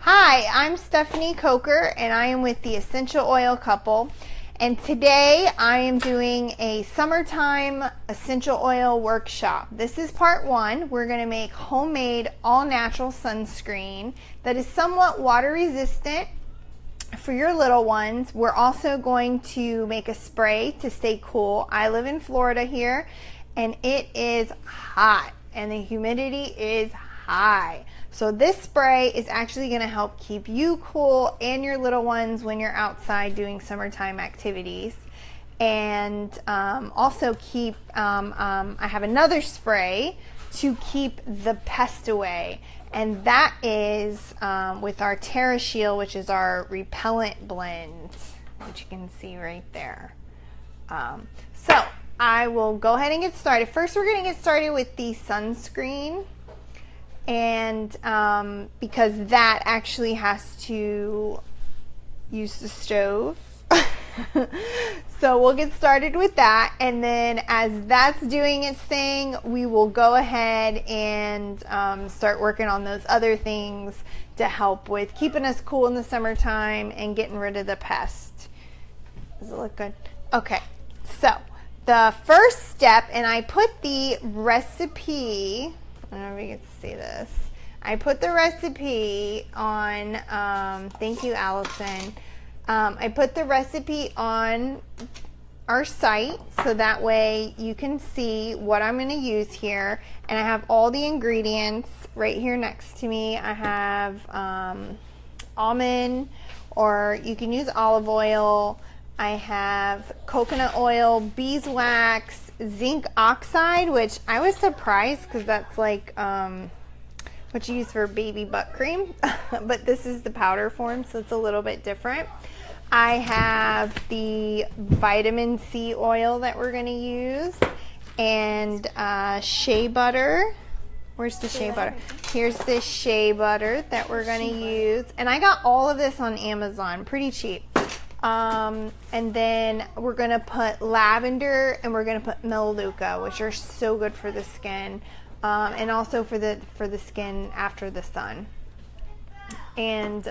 Hi, I'm Stephanie Coker and I am with the Essential Oil Couple, and today I am doing a summertime essential oil workshop. This is part one. We're going to make homemade all-natural sunscreen that is somewhat water resistant for your little ones. We're also going to make a spray to stay cool. I live in Florida here and it is hot and the humidity is high. So this spray is actually going to help keep you cool and your little ones when you're outside doing summertime activities. And also keep, I have another spray to keep the pest away. And that is with our TerraShield, which is our repellent blend, which you can see right there. So I will go ahead and get started. First, we're going to get started with the sunscreen. And because that actually has to use the stove. So we'll get started with that, and then as that's doing its thing, we will go ahead and start working on those other things to help with keeping us cool in the summertime and getting rid of the pest. Does it look good? Okay, so the first step, and I put the recipe, I don't know if you can see this. I put the recipe on, thank you, Allison. I put the recipe on our site so that way you can see what I'm going to use here. And I have all the ingredients right here next to me. I have almond, or you can use olive oil. I have coconut oil, beeswax, zinc oxide, which I was surprised because that's like what you use for baby butt cream, but this is the powder form, so it's a little bit different. I have the vitamin C oil that we're going to use, and shea butter. Where's the shea butter? Here's the shea butter that we're going to use, and I got all of this on Amazon, pretty cheap. And then we're going to put lavender, and we're going to put melaleuca, which are so good for the skin, and also for the skin after the sun. And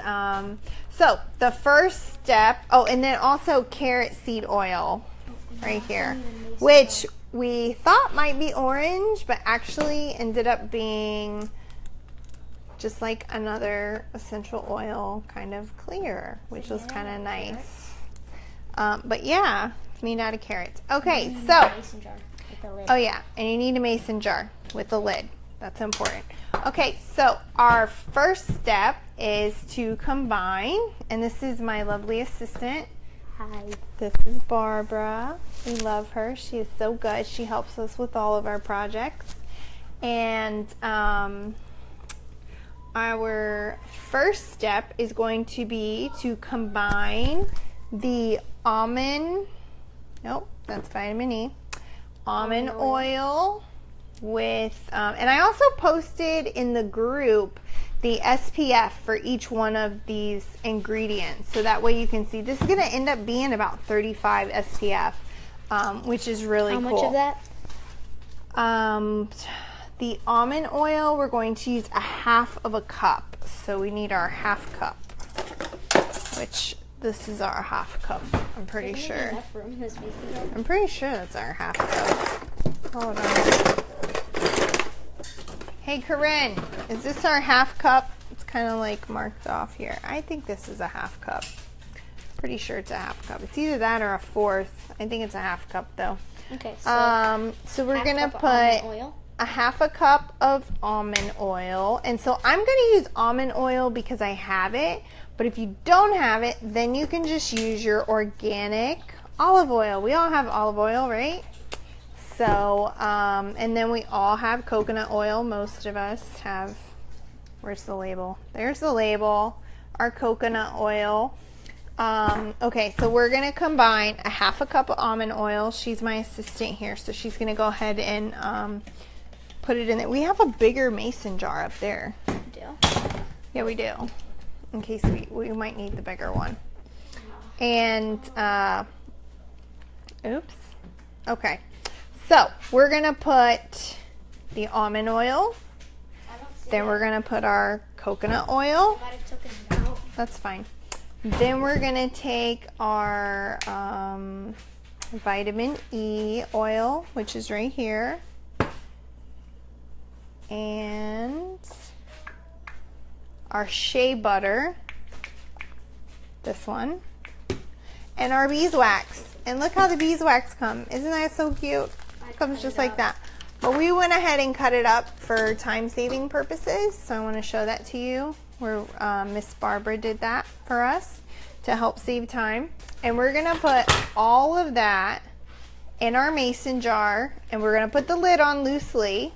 so the first step, oh, and then also carrot seed oil right here, which we thought might be orange, but actually ended up being just like another essential oil, kind of clear, which was kind of nice. But yeah, it's made out of carrots. Okay, so, oh yeah, and you need a mason jar with a lid. That's important. Okay, so our first step is to combine, and this is my lovely assistant. Hi. This is Barbara. We love her. She is so good. She helps us with all of our projects. And our first step is going to be to combine the almond, nope, that's vitamin E, almond oil with, and I also posted in the group the SPF for each one of these ingredients, so that way you can see. This is going to end up being about 35 SPF, which is really cool. How much of that? The almond oil, we're going to use a half of a cup, so we need our half cup, which this is our half cup, I'm pretty sure. I'm pretty sure that's our half cup. Hold on. Hey Corinne, is this our half cup? It's kind of like marked off here. I think this is a half cup. Pretty sure it's a half cup. It's either that or a fourth. I think it's a half cup though. Okay, so we're gonna put a half a cup of almond oil. And so I'm gonna use almond oil because I have it. But if you don't have it, then you can just use your organic olive oil. We all have olive oil, right? So, and then we all have coconut oil. Most of us have, where's the label? There's the label, our coconut oil. Okay, so we're gonna combine a half a cup of almond oil. She's my assistant here, so she's gonna go ahead and put it in there. We have a bigger mason jar up there. We do? Yeah, we do. In case we might need the bigger one. And, oops. Okay. So we're gonna put the almond oil Then we're gonna put our coconut oil. I took it out. That's fine. Then we're gonna take our vitamin E oil, which is right here, and our shea butter, this one, and our beeswax. And look how the beeswax come. Isn't that so cute? It comes just like that. But we went ahead and cut it up for time-saving purposes, so I want to show that to you, where Miss Barbara did that for us to help save time. And we're going to put all of that in our mason jar, and we're going to put the lid on loosely,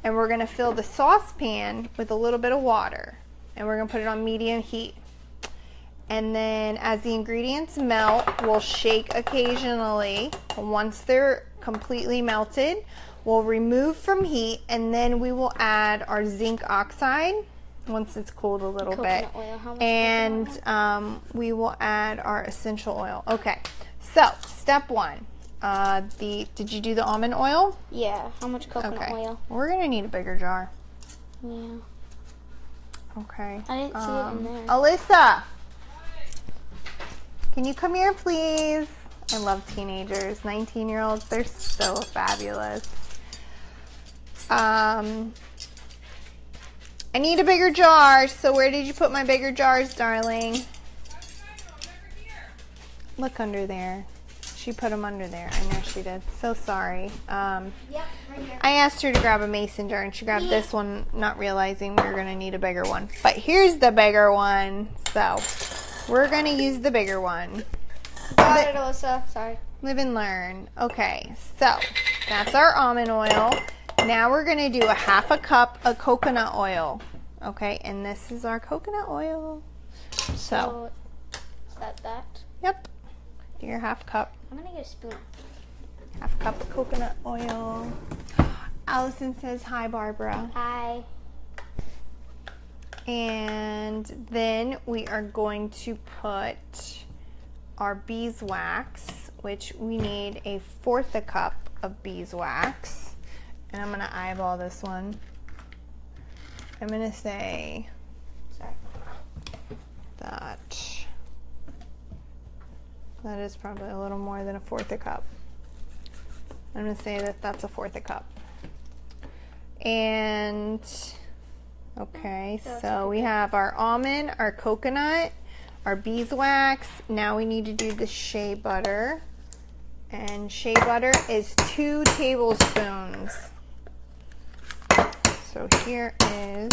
and we're going to fill the saucepan with a little bit of water, and we're going to put it on medium heat. And then as the ingredients melt, we'll shake occasionally. Once they're completely melted, we'll remove from heat, and then we will add our zinc oxide once it's cooled a little bit. Oil. How much And we will add our essential oil. Okay, so step one. Did you do the almond oil? Yeah, how much coconut oil? We're gonna need a bigger jar. Yeah. Okay. I didn't see it in there. Alyssa, can you come here, please? I love teenagers, 19-year-olds. They're so fabulous. I need a bigger jar. So where did you put my bigger jars, darling? Look under there. She put them under there. I know she did. So sorry. Yep, right here. I asked her to grab a mason jar, and she grabbed this one, not realizing we were going to need a bigger one. But here's the bigger one. So we're going to use the bigger one. Got it, Alyssa. Sorry. Live and learn. Okay, so that's our almond oil. Now we're going to do a half a cup of coconut oil. Okay, and this is our coconut oil. So is that? Yep. Do your half cup. I'm going to get a spoon. Half cup of coconut oil. Allison says hi, Barbara. Hi. And then we are going to put our beeswax, which we need 1/4 cup of beeswax. And I'm going to eyeball this one. I'm going to say that is probably a little more than 1/4 cup. I'm going to say that that's 1/4 cup. And okay, so we have our almond, our coconut, our beeswax. Now we need to do the shea butter. And shea butter is 2 tablespoons. So here is,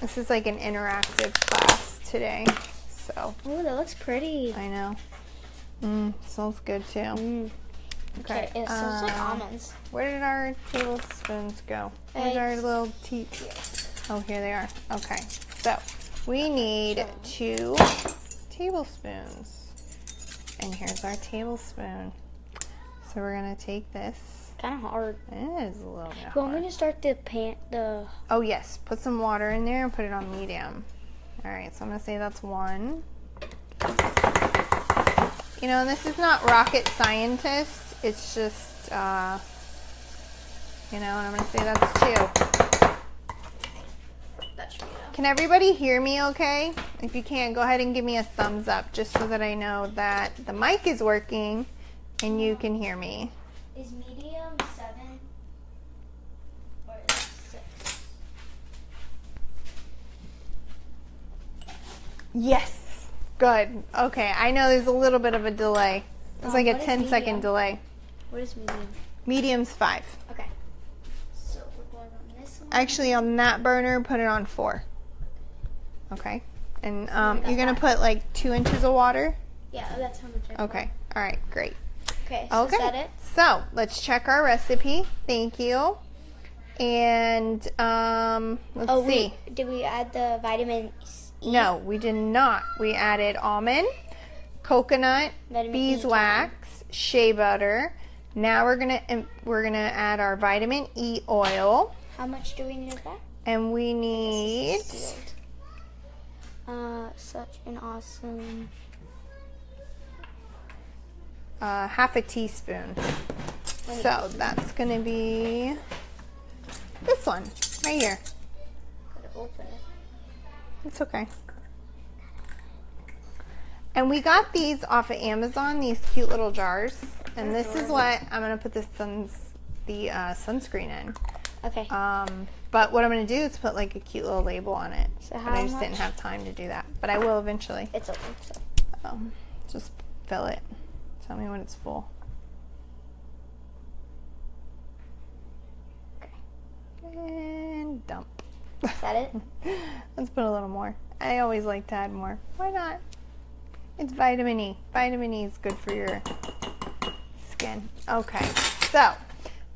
this is like an interactive class today. So. Oh, that looks pretty. I know. Smells good too. Okay. It smells like almonds. Where did our tablespoons go? Where's our little teeth? Oh, here they are. Okay. So we need 2 tablespoons. And here's our tablespoon. So we're gonna take this. Kind of hard. It is a little bit hard. Well, I'm gonna start the Oh yes, put some water in there and put it on medium. All right, so I'm gonna say that's 1. You know, this is not rocket scientist. It's just, you know, and I'm gonna say that's 2. That should be enough. Can everybody hear me okay? If you can, go ahead and give me a thumbs up just so that I know that the mic is working and you can hear me. Is medium 7 or is it 6? Yes. Good. Okay, I know there's a little bit of a delay. It's like a what is 10-second medium? delay. What is medium? Medium's 5. Okay. So we're going on this one. Actually, on that burner, put it on 4. Okay. And got you're going to that. put like 2 inches of water? Yeah, that's how much I put. Okay. All right, great. Okay, so is that it? So let's check our recipe. Thank you. And let's see. Did we add the vitamin E? No, we did not. We added almond, coconut, Vitamin E beeswax, shea butter. Now we're gonna add our vitamin E oil, How much do we need of that? and we need Sealed. Such an awesome. half a teaspoon. So that's gonna be This one, right here. Gotta open it. It's okay. And we got these off of Amazon, these cute little jars. And this is what I'm going to put the sunscreen in. Okay. But what I'm going to do is put like a cute little label on it. So but how I just much? didn't have time to do that. But I will eventually. It's open. So. Just fill it. Tell me when it's full. Okay. And dump. Is that it? Let's put a little more. I always like to add more. Why not? It's vitamin E. Vitamin E is good for your skin. Okay, so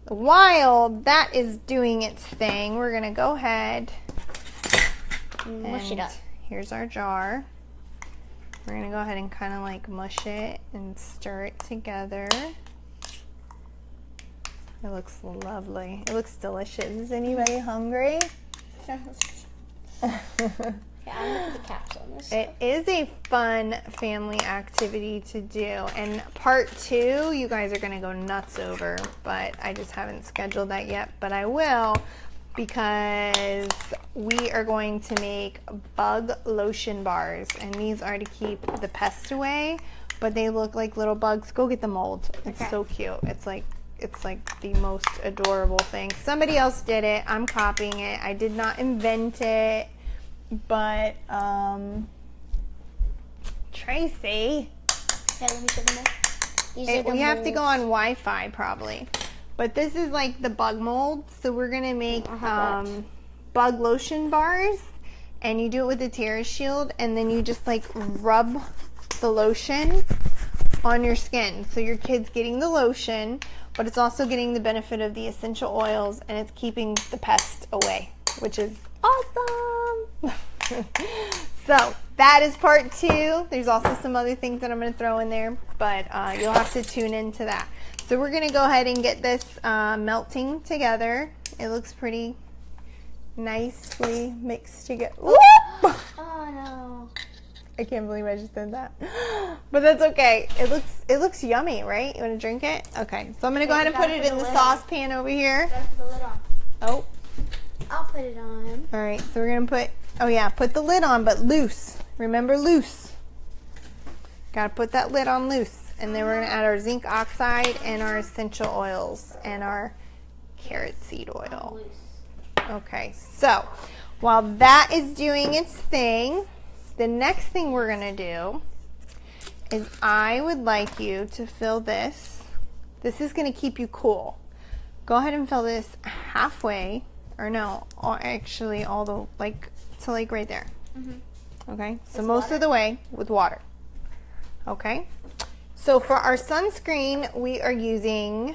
while that is doing its thing, we're going to go ahead and mush it up. Here's our jar. We're going to go ahead and kind of like mush it and stir it together. It looks lovely. It looks delicious. Is anybody hungry? Yeah, I'm gonna put the caps on this. It is a fun family activity to do, and part 2 you guys are going to go nuts over, but I just haven't scheduled that yet, but I will, because we are going to make bug lotion bars, and these are to keep the pests away, but they look like little bugs. Go get the mold. It's Okay. so cute. It's like the most adorable thing. Somebody else did it. I'm copying it. I did not invent it. But, Tracy, Okay, let me put them in. These are the we have to go on molds. Wi-Fi probably. But this is like the bug mold. So we're going to make bug lotion bars. And you do it with a Terra Shield. And then you just like rub the lotion on your skin. So your kid's getting the lotion, but it's also getting the benefit of the essential oils. And it's keeping the pests away, which is awesome. So that is part 2. There's also some other things that I'm going to throw in there, but you'll have to tune into that. So we're going to go ahead and get this melting together. It looks pretty nicely mixed together. Whoop! Oh no. I can't believe I just did that. But that's okay. It looks yummy, right? You want to drink it? Okay. So I'm going to go ahead and put it in the saucepan over here. Gotta put the lid on. Oh. I'll put it on. All right, so we're going to put the lid on, but loose. Remember, loose. Got to put that lid on loose. And then we're going to add our zinc oxide and our essential oils and our carrot seed oil. Okay, so while that is doing its thing, the next thing we're going to do is I would like you to fill this. This is going to keep you cool. Go ahead and fill this halfway. Or no, actually all the, to right there. Okay, so most of the way with water. Okay, so for our sunscreen, we are using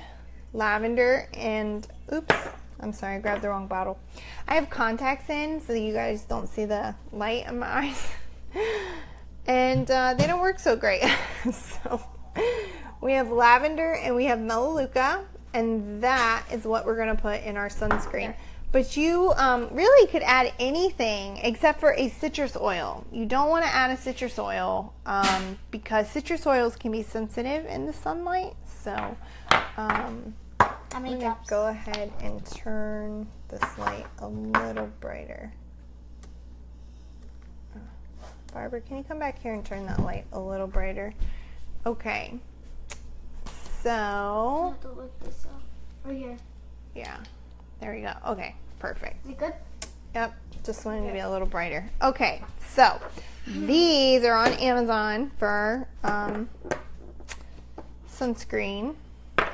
lavender and, oops, I'm sorry, I grabbed the wrong bottle. I have contacts in so that you guys don't see the light in my eyes. And they don't work so great. So we have lavender and we have melaleuca, and that is what we're going to put in our sunscreen. But you really could add anything except for a citrus oil. You don't want to add a citrus oil because citrus oils can be sensitive in the sunlight. So How many I'm going to drops? go ahead and turn this light a little brighter. Barbara, can you come back here and turn that light a little brighter? Okay. So, I have to lift this up. Right here. yeah. There we go. Okay, perfect. Is it good? Yep, just wanted to be a little brighter. Okay, so these are on Amazon for sunscreen.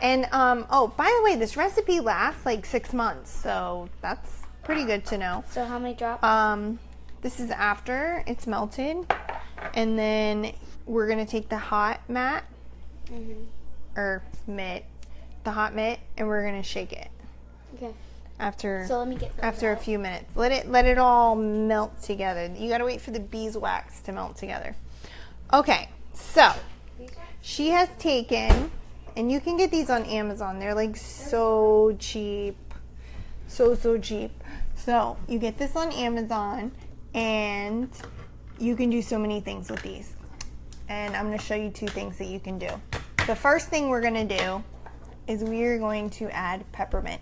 And, oh, by the way, this recipe lasts like 6 months, so that's pretty good to know. So how many drops? This is after it's melted. And then we're going to take the hot mat, or mitt, the hot mitt, and we're going to shake it. Okay. After So let me get a few minutes. Let it all melt together. You got to wait for the beeswax to melt together. Okay, so she has taken, and you can get these on Amazon. They're like so cheap. So cheap. So you get this on Amazon, and you can do so many things with these. And I'm going to show you 2 things that you can do. The first thing we're going to do is we are going to add peppermint.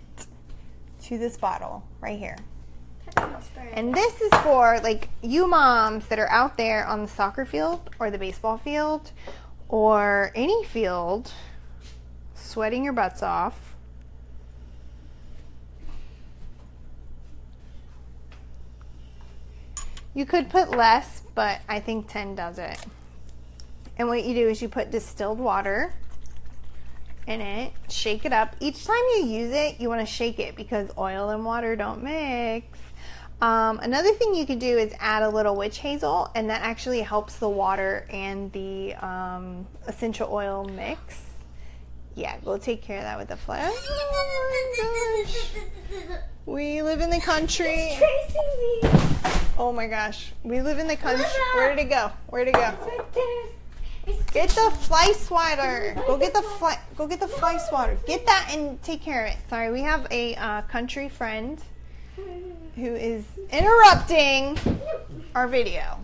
to this bottle right here. Peppermint spray. And this is for like you moms that are out there on the soccer field or the baseball field or any field sweating your butts off. You could put less, but I think 10 does it. And what you do is you put distilled water in it, shake it up. Each time you use it, you want to shake it because oil and water don't mix. Another thing you could do is add a little witch hazel, and that actually helps the water and the essential oil mix. Yeah, go take care of that with the flash. Oh my gosh. We live in the country. It's tracing me. Oh my gosh. We live in the country. Where did it go? Where did it go? It's right there. Get the fly swatter. Go get the fly swatter. Get that and take care of it. Sorry, we have a country friend who is interrupting our video.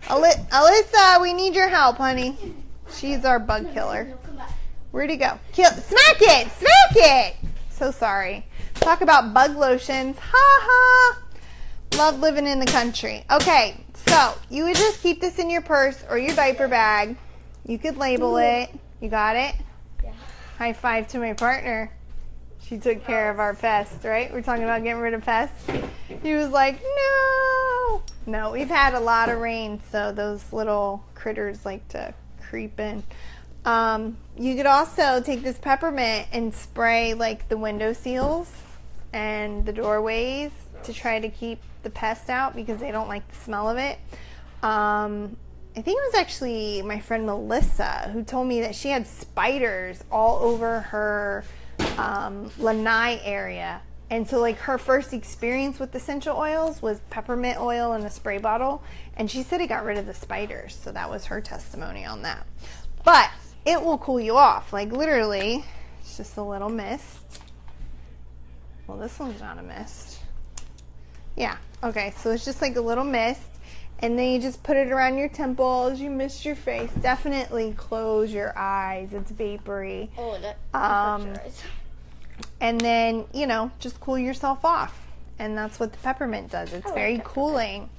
Alyssa, we need your help, honey. She's our bug killer. Where'd he go? Smack it! Smack it! So sorry. Talk about bug lotions. Ha ha! Love living in the country. Okay, so you would just keep this in your purse or your diaper bag. You could label it. You got it? Yeah. High five to my partner. She took care of our pest, right? We're talking about getting rid of pests. He was like, no. No, we've had a lot of rain, so those little critters like to creep in. You could also take this peppermint and spray like the window seals and the doorways to try to keep the pest out because they don't like the smell of it. I think it was actually my friend Melissa who told me that she had spiders all over her lanai area. And so like her first experience with essential oils was peppermint oil in a spray bottle, and she said it got rid of the spiders. So that was her testimony on that. But it will cool you off. Like literally, it's just a little mist. Well, this one's not a mist. Yeah, okay, so it's just like a little mist, and then you just put it around your temples, you mist your face. Definitely close your eyes, it's vapory. Oh, that hurts your eyes. And then, you know, just cool yourself off. And that's what the peppermint does. It's very cooling.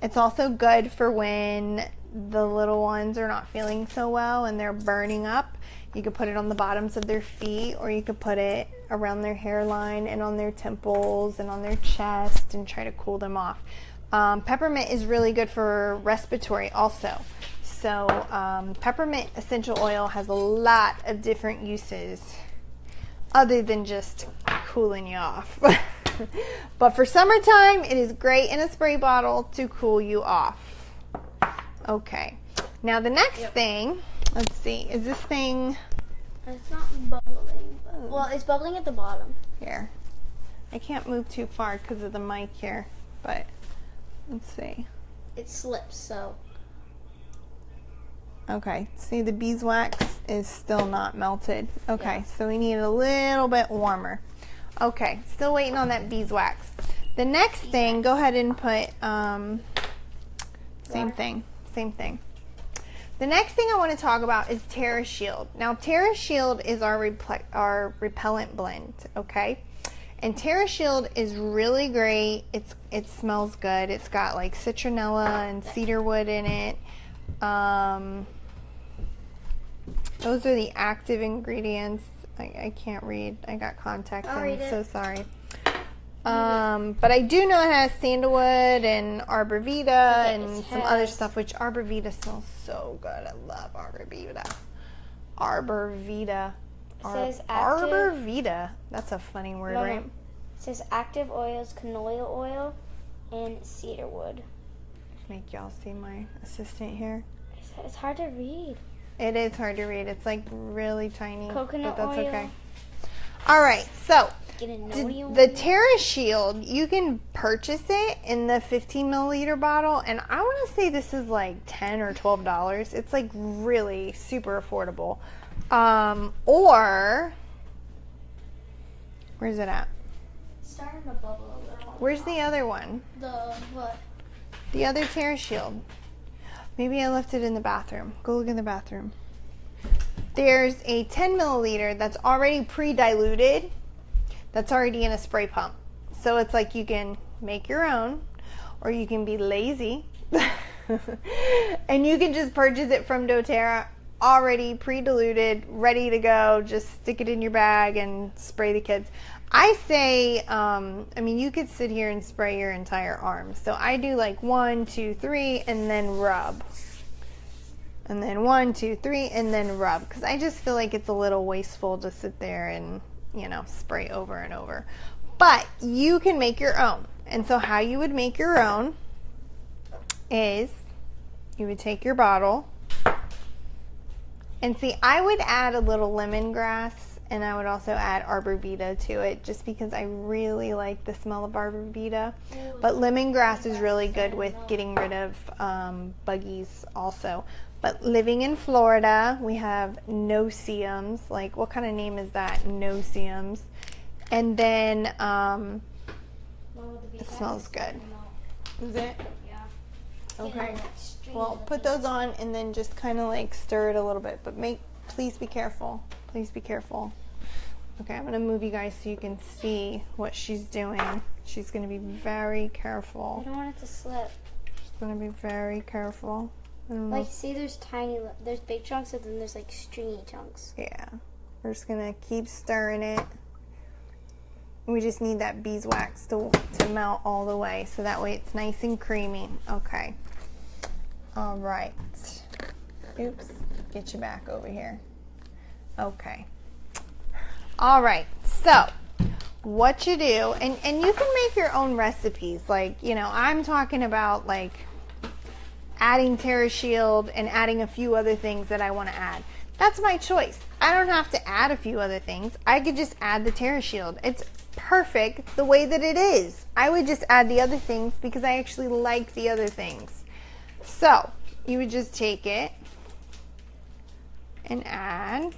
It's also good for when the little ones are not feeling so well and they're burning up. You could put it on the bottoms of their feet, or you could put it around their hairline and on their temples and on their chest and try to cool them off. Peppermint is really good for respiratory also. So peppermint essential oil has a lot of different uses other than just cooling you off. But for summertime, it is great in a spray bottle to cool you off. Okay. Now the next thing, let's see, is this thing... It's not bubbling. Well, it's bubbling at the bottom. Here. I can't move too far because of the mic here, but let's see. It slips, so... Okay, see the beeswax is still not melted. Okay, so we need it a little bit warmer. Okay, still waiting on that beeswax. The next thing, go ahead and put, same thing. The next thing I want to talk about is Terra Shield. Now, Terra Shield is our repellent blend, okay? And Terra Shield is really great. It smells good. It's got like citronella and cedarwood in it. Those are the active ingredients. I can't read. I got contacts in. So sorry. But I do know it has sandalwood and arborvita and some other stuff, which arborvita smells so good. I love arborvita. Arborvita. Says active. Arborvita. That's a funny word, right? It says active oils, canola oil, and cedarwood. Make y'all see my assistant here. It's hard to read. It is hard to read. It's like really tiny. Coconut but that's oil. okay. All right, so the Terra Shield, you can purchase it in the 15 milliliter bottle, and I want to say this is like $10 or $12. It's like really super affordable. Or where's it at? It's starting to bubble a little. Where's the other one? The what? The other Terra Shield. Maybe I left it in the bathroom. Go look in the bathroom. There's a 10 milliliter that's already pre-diluted that's already in a spray pump. So it's like you can make your own, or you can be lazy and you can just purchase it from doTERRA already pre-diluted, ready to go. Just stick it in your bag and spray the kids. I say, I mean, you could sit here and spray your entire arm. So I do like 1, 2, 3, and then rub. And then 1, 2, 3, and then rub. Because I just feel like it's a little wasteful to sit there and, you know, spray over and over. But you can make your own. And so how you would make your own is you would take your bottle. And see, I would add a little lemongrass, and I would also add arbor vitae to it, just because I really like the smell of arbor vitae. But lemongrass is really good with getting rid of buggies also. But living in Florida, we have no-see-ums. Like, what kind of name is that? No-see-ums. And then it smells good. Is it? Okay. Well, put those on and then just kind of like stir it a little bit, but please be careful. Please be careful. Okay, I'm going to move you guys so you can see what she's doing. She's going to be very careful. I don't want it to slip. She's going to be very careful. Like, see, there's big chunks, and then there's like stringy chunks. Yeah. We're just going to keep stirring it. We just need that beeswax to melt all the way, so that way it's nice and creamy. Okay. All right. Oops. Get you back over here. Okay. All right. So, what you do, and you can make your own recipes. Like, you know, I'm talking about like adding TerraShield and adding a few other things that I want to add. That's my choice. I don't have to add a few other things. I could just add the TerraShield. It's perfect the way that it is. I would just add the other things because I actually like the other things. So you would just take it and add,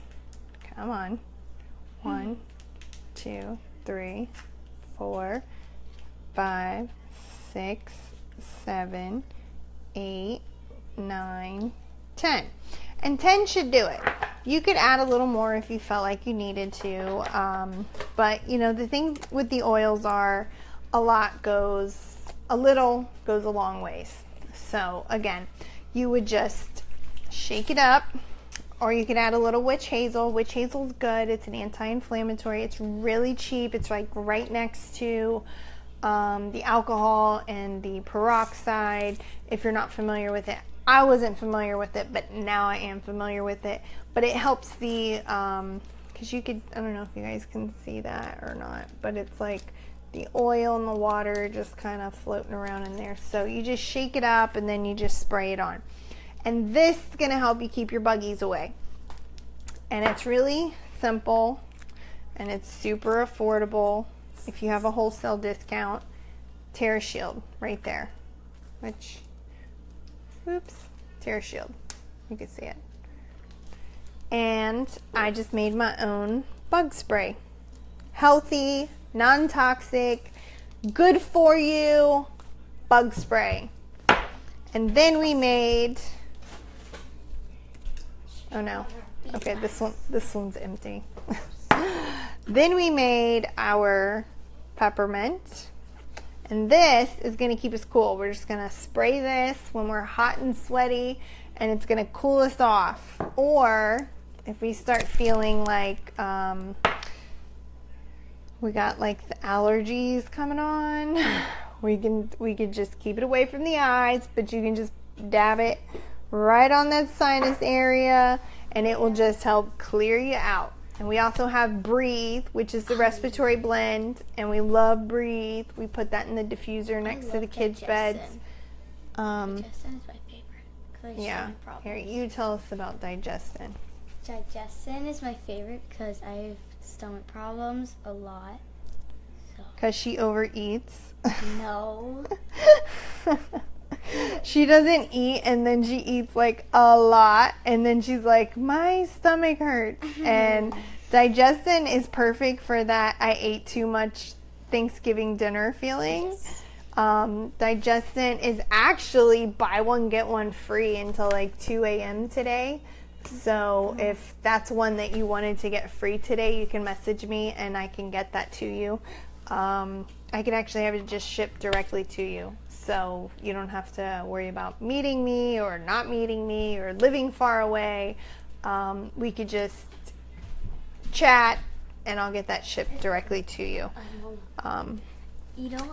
come on, 1, 2, 3, 4, 5, 6, 7, 8, 9, 10. And 10 should do it. You could add a little more if you felt like you needed to. But, you know, the thing with the oils are a little goes a long ways. So, again, you would just shake it up. Or you could add a little witch hazel. Witch hazel's good. It's an anti-inflammatory. It's really cheap. It's like right next to the alcohol and the peroxide, if you're not familiar with it. I wasn't familiar with it, but now I am familiar with it. But it helps the, because you could, I don't know if you guys can see that or not, but it's like the oil and the water just kind of floating around in there. So you just shake it up and then you just spray it on. And this is going to help you keep your buggies away. And it's really simple and it's super affordable. If you have a wholesale discount, TerraShield right there, which, oops, TerraShield, you can see it. And I just made my own bug spray. Healthy, non-toxic, good for you bug spray. And then we made, oh no, okay, this one's empty. Then we made our peppermint. And this is going to keep us cool. We're just going to spray this when we're hot and sweaty, and it's going to cool us off. Or if we start feeling like we got like the allergies coming on, we can just keep it away from the eyes, but you can just dab it right on that sinus area, and it will just help clear you out. And we also have Breathe, which is the respiratory blend, and we love Breathe. We put that in the diffuser next to the kids' beds. Digestin is my favorite. Yeah. Here, you tell us about Digestin. Digestin is my favorite because I have stomach problems a lot. Because she overeats? No. She doesn't eat, and then she eats like a lot, and then she's like, my stomach hurts. And Digestin is perfect for that I ate too much Thanksgiving dinner feeling. Yes. Digestin is actually buy one get one free until like 2 a.m. today. So if that's one that you wanted to get free today, you can message me and I can get that to you. I can actually have it just shipped directly to you. So you don't have to worry about meeting me or not meeting me or living far away. We could just chat and I'll get that shipped directly to you. And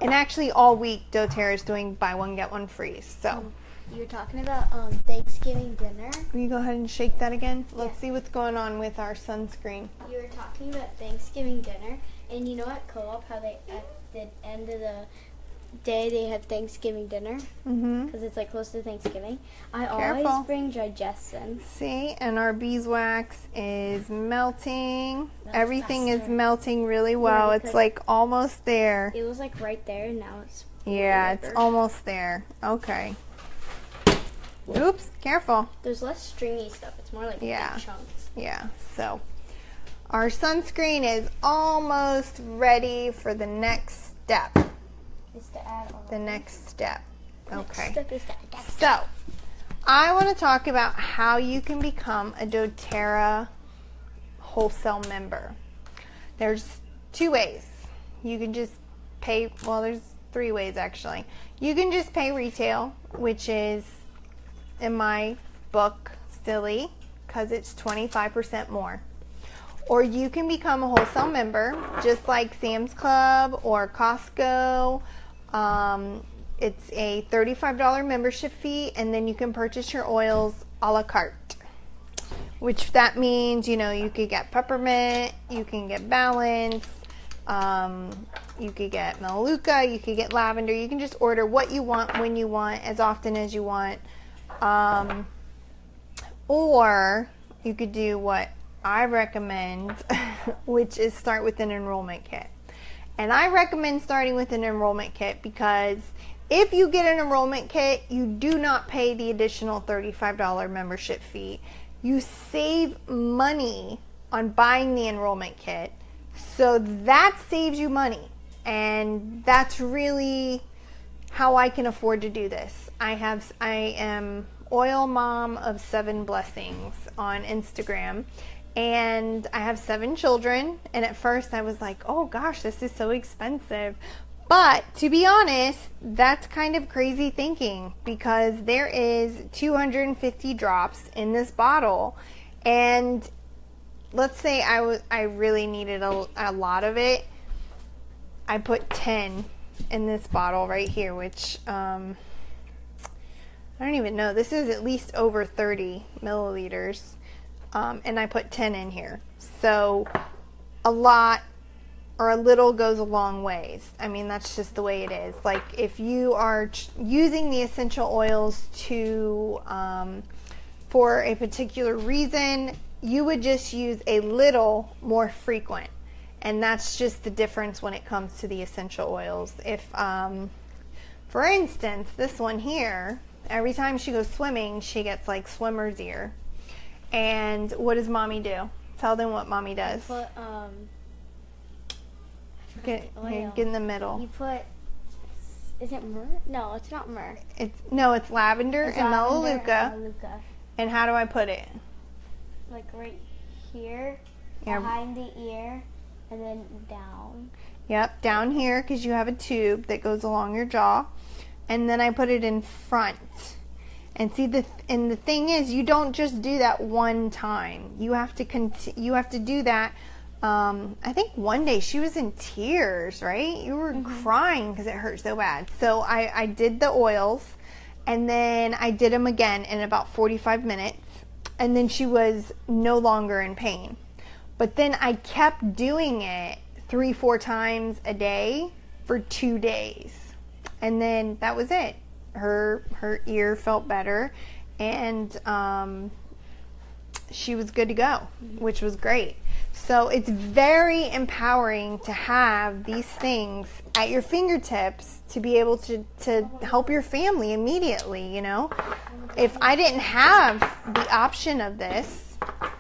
actually all week doTERRA is doing buy one get one free. So you're talking about Thanksgiving dinner. Will you go ahead and shake that again? Let's see what's going on with our sunscreen. You were talking about Thanksgiving dinner, and you know at Co-op how they at the end of the day they have Thanksgiving dinner because it's like close to Thanksgiving. I always bring digestion. See, and our beeswax is melting. Everything is melting really well. It's like almost there. It was like right there, and now it's it's almost there. Okay. Oops, careful. There's less stringy stuff. It's more like big chunks. Yeah, so our sunscreen is almost ready for the next step. Is to add all the next step. Okay. Next step is to add. So, I want to talk about how you can become a doTERRA wholesale member. There's 2 ways. You can just pay, well, there's 3 ways actually. You can just pay retail, which is, in my book, silly, because it's 25% more. Or you can become a wholesale member, just like Sam's Club or Costco. It's a $35 membership fee, and then you can purchase your oils a la carte. Which that means, you know, you could get peppermint, you can get balance, you could get melaleuca, you could get lavender. You can just order what you want, when you want, as often as you want. Or you could do what I recommend, which is start with an enrollment kit. And I recommend starting with an enrollment kit because if you get an enrollment kit, you do not pay the additional $35 membership fee. You save money on buying the enrollment kit, so that saves you money. And that's really how I can afford to do this. I am Oil Mom of 7 Blessings on Instagram. And I have 7 children, and at first I was like, oh gosh, this is so expensive. But to be honest, that's kind of crazy thinking because there is 250 drops in this bottle. And let's say I really needed a lot of it. I put 10 in this bottle right here, which I don't even know. This is at least over 30 milliliters. And I put 10 in here. So a lot or a little goes a long ways. I mean, that's just the way it is. Like if you are using the essential oils to for a particular reason, you would just use a little more frequent. And that's just the difference when it comes to the essential oils. If, for instance, this one here, every time she goes swimming, she gets like swimmer's ear. And what does mommy do? Tell them what mommy does. You put, get in the middle. You put, is it myrrh? No, it's not myrrh. It's lavender and melaleuca. And how do I put it? Like right here, behind the ear, and then down. Yep, down here because you have a tube that goes along your jaw. And then I put it in front. And see, the thing is, you don't just do that one time. You have to do that. I think one day she was in tears, right? You were crying because it hurt so bad. So I did the oils, and then I did them again in about 45 minutes. And then she was no longer in pain. But then I kept doing it 3-4 times a day for 2 days. And then that was it. Her ear felt better, and she was good to go, which was great. So it's very empowering to have these things at your fingertips to be able to help your family immediately, you know. If I didn't have the option of this.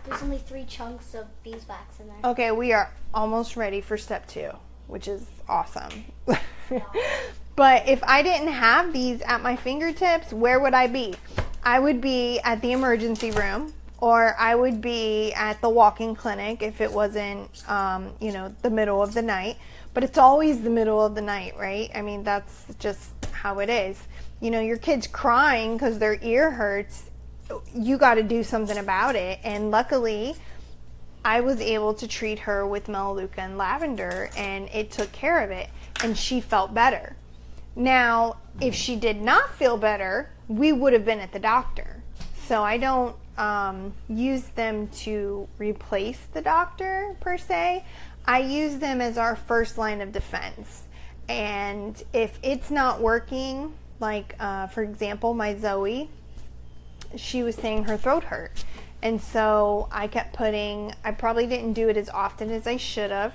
There's only 3 chunks of beeswax in there. Okay, we are almost ready for step 2, which is awesome. But if I didn't have these at my fingertips, where would I be? I would be at the emergency room, or I would be at the walk-in clinic if it wasn't, you know, the middle of the night. But it's always the middle of the night, right? I mean, that's just how it is. You know, your kid's crying because their ear hurts. You got to do something about it. And luckily, I was able to treat her with Melaleuca and lavender, and it took care of it, and she felt better. Now, if she did not feel better, we would have been at the doctor. So I don't use them to replace the doctor per se. I use them as our first line of defense. And if it's not working, like for example, my Zoe, she was saying her throat hurt. And so I kept putting, I probably didn't do it as often as I should have,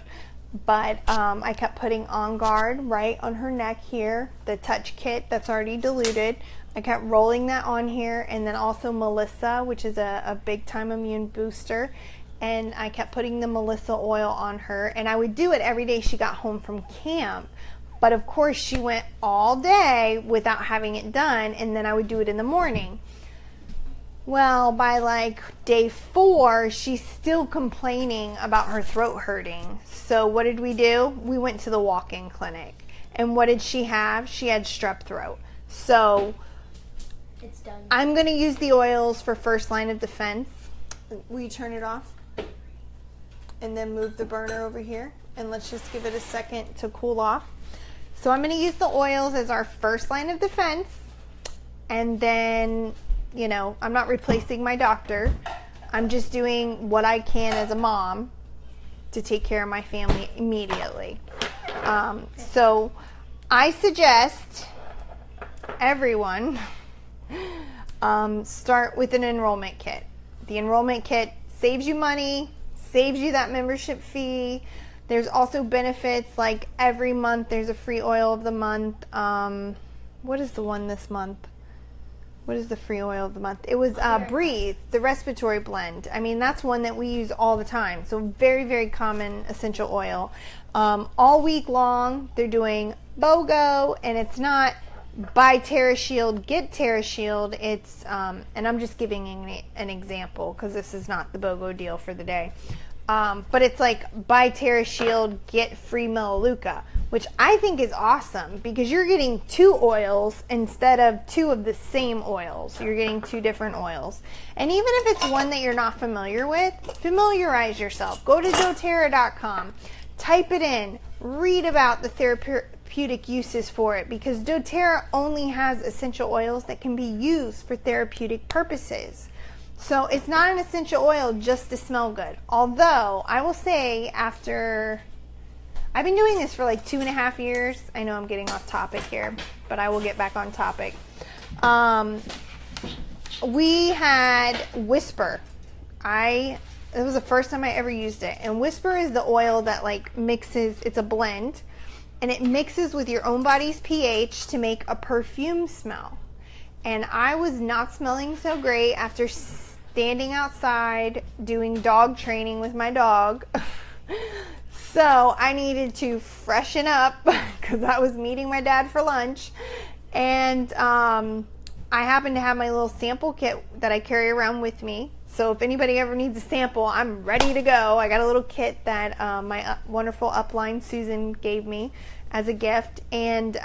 but I kept putting On Guard right on her neck here, the touch kit that's already diluted. I kept rolling that on here, and then also Melissa, which is a big time immune booster. And I kept putting the Melissa oil on her, and I would do it every day she got home from camp. But of course she went all day without having it done, and then I would do it in the morning. Well, by like day 4, she's still complaining about her throat hurting. So what did we do? We went to the walk-in clinic. And what did she have? She had strep throat. So it's done. I'm going to use the oils for first line of defense. Will you turn it off? And then move the burner over here. And let's just give it a second to cool off. So I'm going to use the oils as our first line of defense. And then, you know, I'm not replacing my doctor. I'm just doing what I can as a mom to take care of my family immediately. So I suggest everyone start with an enrollment kit. The enrollment kit saves you money, saves you that membership fee. There's also benefits, like every month there's a free oil of the month. What is the one this month? What is the free oil of the month? It was Breathe, the respiratory blend. I mean, that's one that we use all the time. So very, very common essential oil. All week long, they're doing BOGO, and it's not buy TerraShield, get TerraShield. It's, and I'm just giving an example because this is not the BOGO deal for the day. But it's like buy TerraShield, get free Melaleuca, which I think is awesome because you're getting 2 oils instead of 2 of the same oils. You're getting 2 different oils. And even if it's one that you're not familiar with, familiarize yourself. Go to doTERRA.com, type it in, read about the therapeutic uses for it, because doTERRA only has essential oils that can be used for therapeutic purposes. So it's not an essential oil just to smell good. Although I will say, after I've been doing this for like 2.5 years. I know I'm getting off topic here, but I will get back on topic. We had Whisper. It was the first time I ever used it. And Whisper is the oil that like mixes, it's a blend, and it mixes with your own body's pH to make a perfume smell. And I was not smelling so great after standing outside doing dog training with my dog. So I needed to freshen up because I was meeting my dad for lunch. And I happen to have my little sample kit that I carry around with me. So if anybody ever needs a sample, I'm ready to go. I got a little kit that my wonderful upline Susan gave me as a gift. And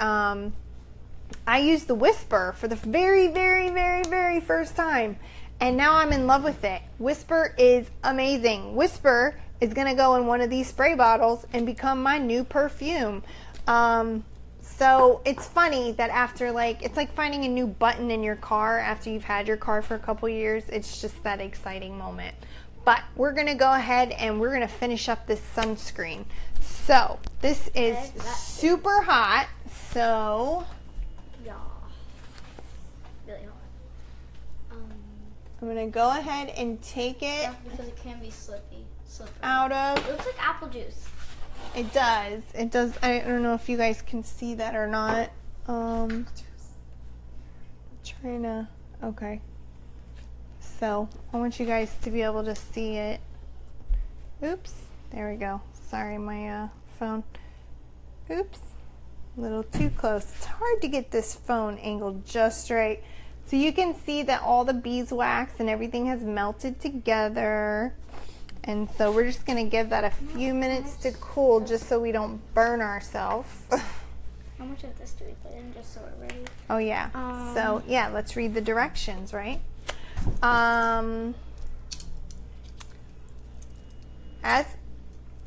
I used the Whisper for the very, very, very, very first time. And now I'm in love with it. Whisper is amazing. Whisper is going to go in one of these spray bottles and become my new perfume. So it's funny that after, like, it's like finding a new button in your car after you've had your car for a couple years. It's just that exciting moment. But we're going to go ahead and we're going to finish up this sunscreen. So this is super hot. So yeah, really hot. I'm going to go ahead and take it because it can be slippery. Out of. It looks like apple juice. It does. It does. I don't know if you guys can see that or not. Trying to. Okay. So I want you guys to be able to see it. Oops. There we go. Sorry, my phone. Oops. A little too close. It's hard to get this phone angled just right. So you can see that all the beeswax and everything has melted together. And so we're just going to give that a few minutes to cool just so we don't burn ourselves. How much of this do we put in just so we're ready? Oh yeah. So yeah, let's read the directions, right?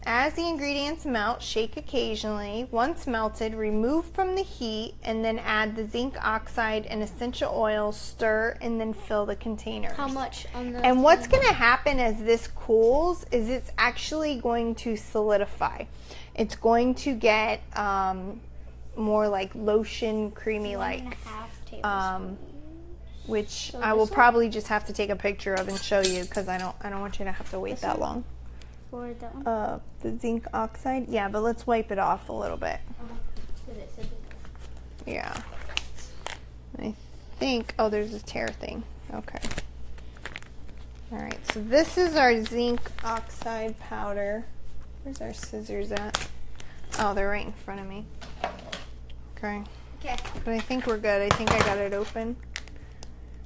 As the ingredients melt, shake occasionally. Once melted, remove from the heat and then add the zinc oxide and essential oils, stir, and then fill the containers. How much on the... And what's going to happen as this cools is it's actually going to solidify. It's going to get more like lotion, creamy-like. 1.5 tablespoons. Which So I will this one? probably just have to take a picture of and show you because I don't want you to have to wait This that one? long. For that one? The zinc oxide, yeah, but let's wipe it off a little bit. Yeah, I think, oh, there's a tear thing. Okay. All right, so this is our zinc oxide powder. Where's our scissors at? Oh, they're right in front of me. Okay. Okay. But I think we're good. I think I got it open.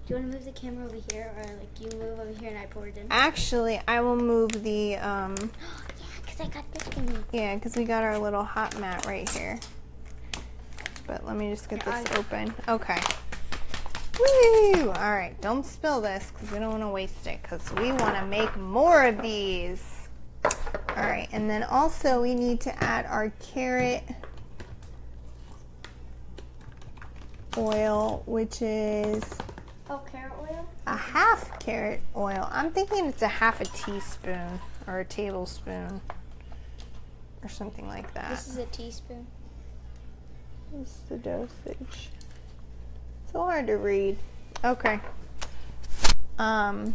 Do you want to move the camera over here, or like you move over here and I pour it in? Actually, I will move the, Yeah, because I got this thing. yeah, because we got our little hot mat right here. But let me just get this open. Okay. Woo! All right, don't spill this because we don't want to waste it because we want to make more of these. All right, and then also we need to add our carrot oil, which is Oh, carrot oil? a half carrot oil. I'm thinking it's a half a teaspoon or a tablespoon or something like that. This is a teaspoon. This is the dosage. So hard to read. Okay. Wait,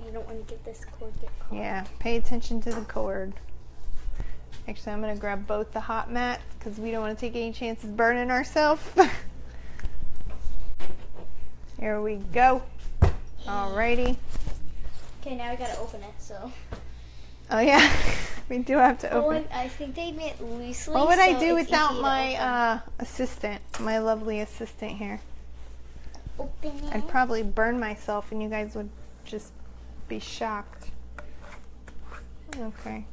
you don't want to get this cord get caught. Yeah, pay attention to the cord. Actually, I'm going to grab both the hot mat because we don't want to take any chances burning ourselves. Here we go. Alrighty. Okay, now we gotta open it, so. Oh yeah, we do have to Oh, open. I think they made it loosely. What would I so do it's without easy to my assistant, my lovely assistant here? open it? I'd probably burn myself and you guys would just be shocked. Okay.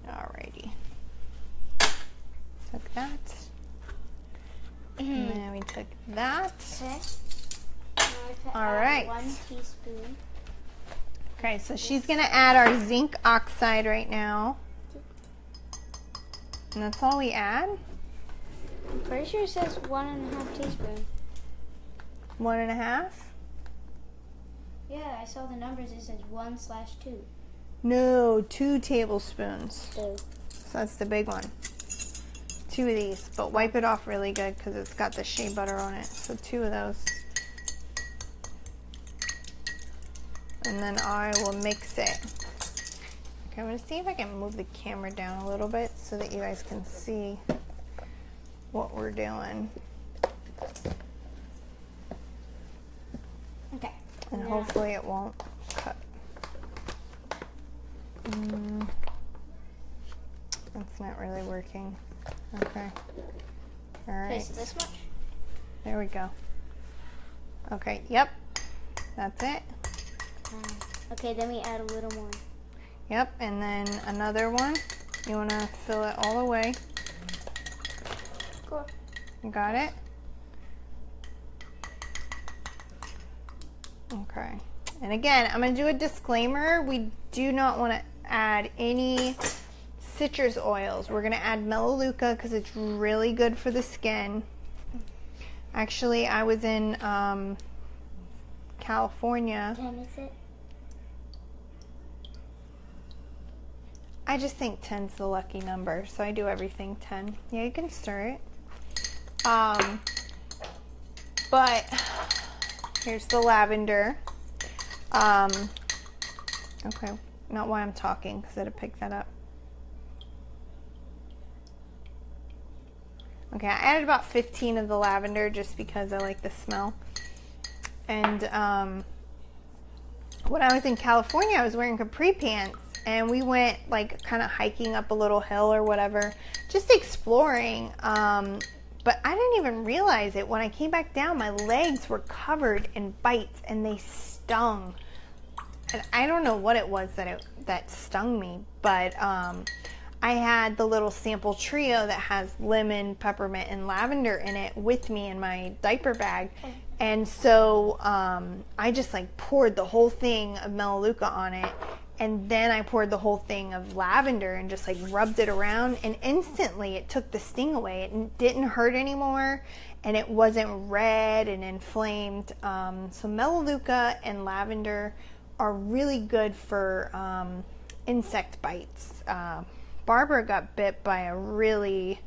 Alrighty. Took that. And then we took that. Okay. Now I put All right. 1 teaspoon. Okay, so she's gonna add our zinc oxide right now. And that's all we add? I'm pretty sure it says 1.5 teaspoon. 1.5? Yeah, I saw the numbers. It says 1/2. No, 2 tablespoons. Oh. So that's the big one. 2 of these, but wipe it off really good because it's got the shea butter on it. So 2 of those. And then I will mix it. Okay, I'm gonna see if I can move the camera down a little bit so that you guys can see what we're doing. Okay. And Now- hopefully it won't cut. That's not really working. Okay. All Okay, right. so this much? There we go. Okay, yep. That's it. Okay, then we add a little more. Yep, and then another one. You want to fill it all the way. Cool. You got it? Okay. And again, I'm going to do a disclaimer. We do not want to add any citrus oils. We're going to add Melaleuca because it's really good for the skin. Actually, I was in California. Can I mix it? I just think 10's the lucky number, so I do everything 10. Yeah, you can stir it. But here's the lavender. Okay, not why I'm talking, because I had to pick that up. Okay, I added about 15 of the lavender just because I like the smell. And when I was in California, I was wearing capri pants. And we went like kind of hiking up a little hill or whatever, just exploring. but I didn't even realize it. When I came back down, my legs were covered in bites and they stung. And I don't know what it was that stung me, but I had the little sample trio that has lemon, peppermint, and lavender in it with me in my diaper bag. And so I just like poured the whole thing of Melaleuca on it, and then I poured the whole thing of lavender and just like rubbed it around, and instantly it took the sting away. It didn't hurt anymore, and it wasn't red and inflamed. So Melaleuca and lavender are really good for insect bites. Barbara got bit by a really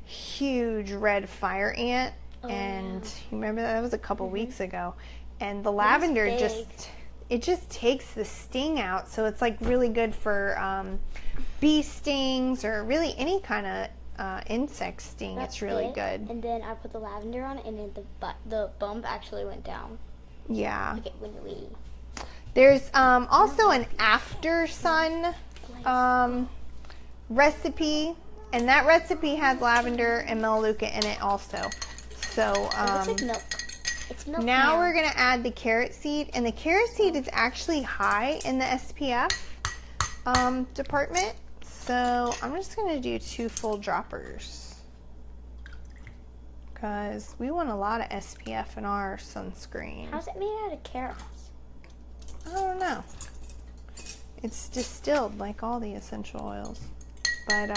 huge red fire ant, and you remember that was a couple weeks ago, and the lavender just takes the sting out, so it's like really good for bee stings or really any kind of insect sting. It's really good. And then I put the lavender on it, and then the bump actually went down. Yeah. Like it went away. There's also an after sun recipe, and that recipe has lavender and Melaleuca in it also. So it looks like milk. It's milk. Now we're gonna add the carrot seed, and the carrot seed is actually high in the SPF department. So I'm just gonna do 2 full droppers because we want a lot of SPF in our sunscreen. How's it made out of carrots? I don't know. It's distilled like all the essential oils. But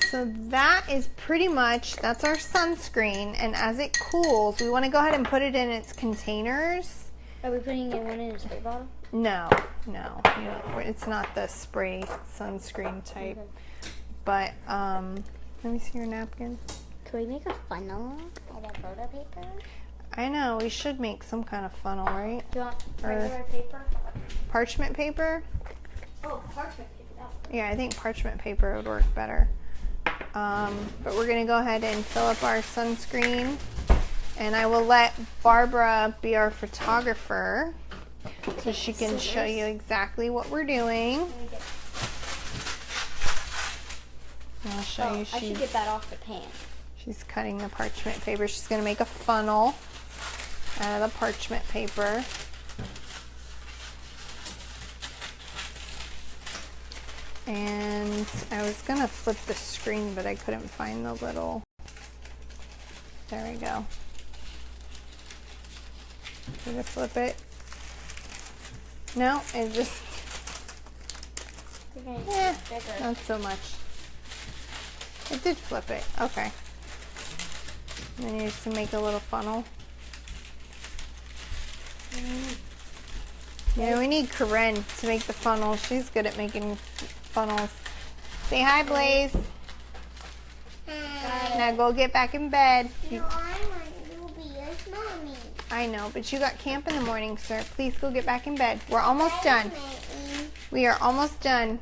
so that is pretty much, that's our sunscreen, and as it cools, we want to go ahead and put it in its containers. Are we putting one in a spray bottle? No, it's not the spray sunscreen type. Okay. But let me see your napkin. Can we make a funnel out of photo paper? I know, we should make some kind of funnel, right? Do you want regular paper? Parchment paper? Oh, parchment paper. Yeah, I think parchment paper would work better. But we're going to go ahead and fill up our sunscreen, and I will let Barbara be our photographer so she can show you exactly what we're doing. I'll show you. I should get that off the pan. She's cutting the parchment paper. She's going to make a funnel out of the parchment paper. And I was going to flip the screen, but I couldn't find the little... There we go. Did it flip it? No, it just... not so much. It did flip it. Okay. And then you just make a little funnel. Yeah, we need Corinne to make the funnel. She's good at making funnels. Say hi, Blaze. Hi. Now go get back in bed. No, I want to be as mommy. I know, but you got camp in the morning, sir. Please go get back in bed. We're almost done. We are almost done.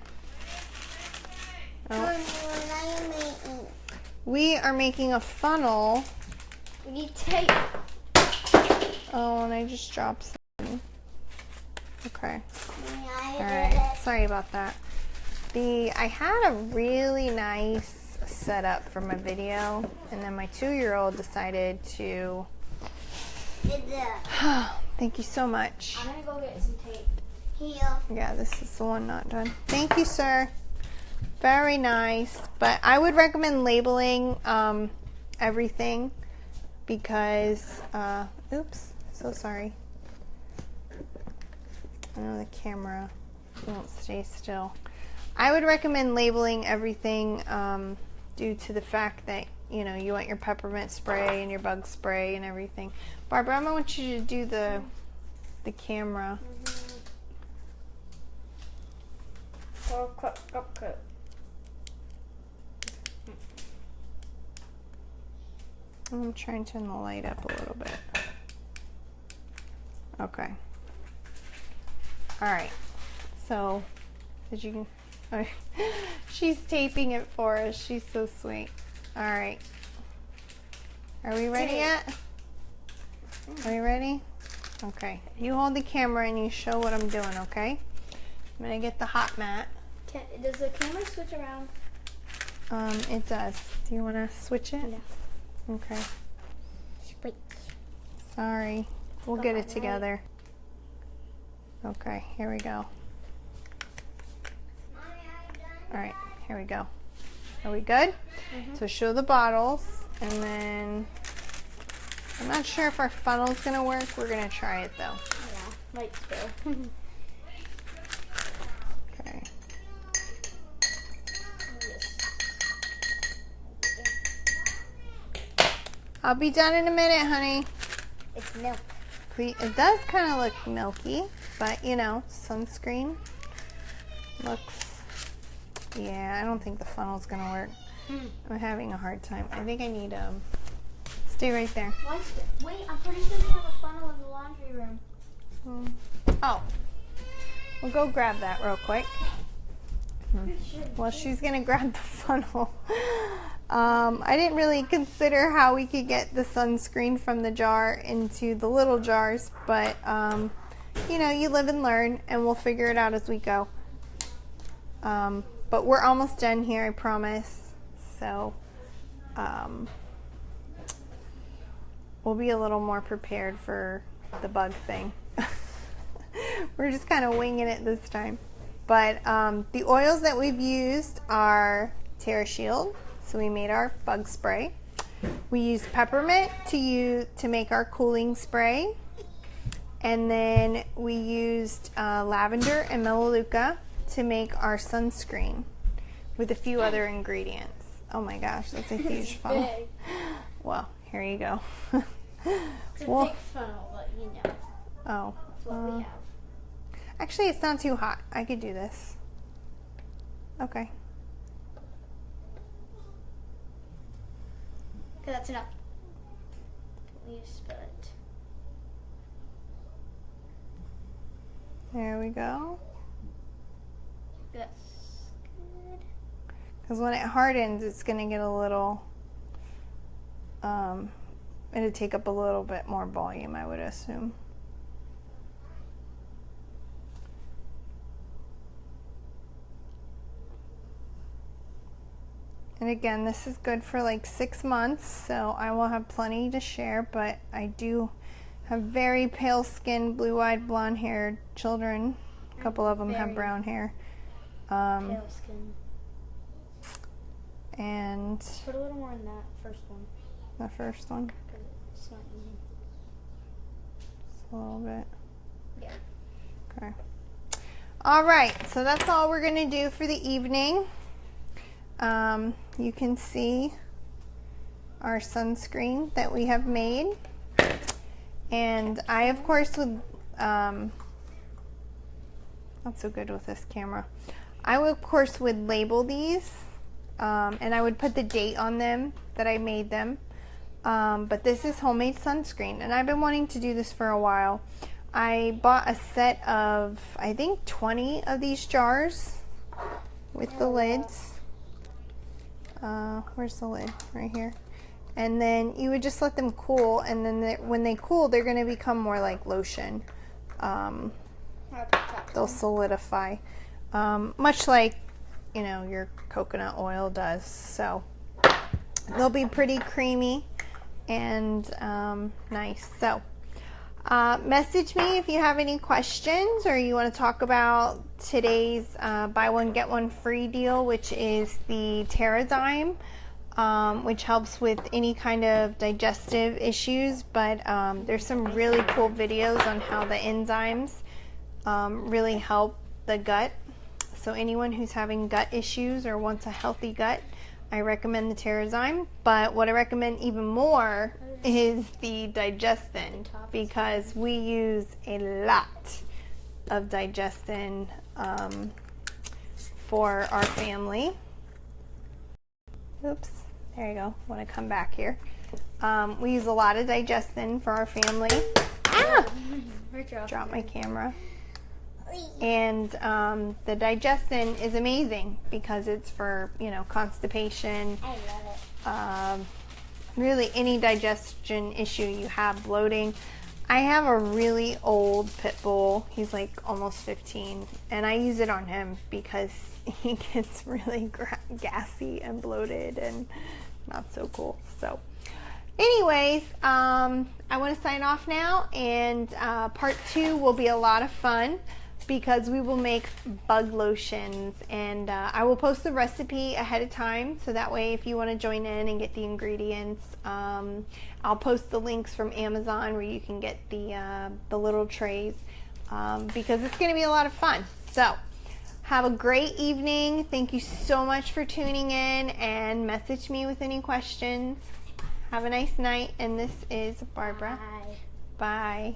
Mommy, what are you making? We are making a funnel. We need tape. Oh, and I just dropped something. Okay. Yeah, Alright, sorry about that. I had a really nice setup for my video, and then my 2-year-old decided to... Thank you so much. I'm going to go get some tape. Here. Yeah, this is the one not done. Thank you, sir. Very nice. But I would recommend labeling everything because... oops, so sorry. I know the camera won't stay still. I would recommend labeling everything due to the fact that, you know, you want your peppermint spray and your bug spray and everything. Barbara, I want you to do the camera. I'm trying to turn the light up a little bit. Okay. Alright. So, as you can... Oh, she's taping it for us. She's so sweet. Alright. Are we ready yet? Are we ready? Okay. You hold the camera and you show what I'm doing, okay? I'm going to get the hot mat. Does the camera switch around? It does. Do you want to switch it? No. Okay. Wait. Sorry. We'll get it together. Okay, here we go. All right, here we go. Are we good? So show the bottles, and then I'm not sure if our funnel's gonna work. We're gonna try it though. Yeah, might spill. Okay. I'll be done in a minute, honey. It's milk. It does kind of look milky, but you know, sunscreen looks, yeah, I don't think the funnel's gonna work. I'm having a hard time. I think I need, stay right there. Wait, I'm pretty sure we have a funnel in the laundry room. Oh, we'll go grab that real quick. Well, she's gonna grab the funnel. I didn't really consider how we could get the sunscreen from the jar into the little jars, but you know, you live and learn, and we'll figure it out as we go. But we're almost done here, I promise. So we'll be a little more prepared for the bug thing. We're just kind of winging it this time. But the oils that we've used are TerraShield. So we made our bug spray. We used peppermint to make our cooling spray. And then we used lavender and melaleuca to make our sunscreen with a few other ingredients. Oh my gosh, that's a huge funnel. Big. Well, here you go. It's a big funnel, but you know. Oh. That's what we have. Actually, it's not too hot. I could do this. Okay. Okay, that's enough. We just spill it. There we go. That's good. Because when it hardens, it's going to get a little, it'll take up a little bit more volume, I would assume. And again, this is good for like 6 months, so I will have plenty to share, but I do have very pale skinned, blue-eyed, blonde-haired children. A couple of them have brown hair. Pale skin. And Put a little more in that first one. the first one, Because it's not even. just a little bit. Yeah. Okay. All right, so that's all we're going to do for the evening. You can see our sunscreen that we have made. And I, of course, would, not so good with this camera. I, of course, would label these, and I would put the date on them that I made them. But this is homemade sunscreen, and I've been wanting to do this for a while. I bought a set of, I think, 20 of these jars with the lids. Where's the lid? Right here. And then you would just let them cool, and then when they cool, they're going to become more like lotion. They'll solidify, much like, you know, your coconut oil does. So they'll be pretty creamy and nice. So message me if you have any questions, or you want to talk about today's buy one get one free deal, which is the TerraZyme, which helps with any kind of digestive issues. But there's some really cool videos on how the enzymes really help the gut. So anyone who's having gut issues or wants a healthy gut, I recommend the TerraZyme. But what I recommend even more is the Digestin, because we use a lot of Digestin for our family. Oops, there you go. Want to come back here. We use a lot of Digestin for our family. Ah! Drop my camera. And the Digestin is amazing because it's for, you know, constipation. I love it. Really any digestion issue you have, bloating. I have a really old pit bull. He's like almost 15, and I use it on him because he gets really gassy and bloated and not so cool. So anyways, I want to sign off now, and part 2 will be a lot of fun because we will make bug lotions, and I will post the recipe ahead of time, so that way if you want to join in and get the ingredients, I'll post the links from Amazon where you can get the little trays, because it's going to be a lot of fun. So have a great evening. Thank you so much for tuning in, and message me with any questions. Have a nice night, and this is Barbara. Bye. Bye.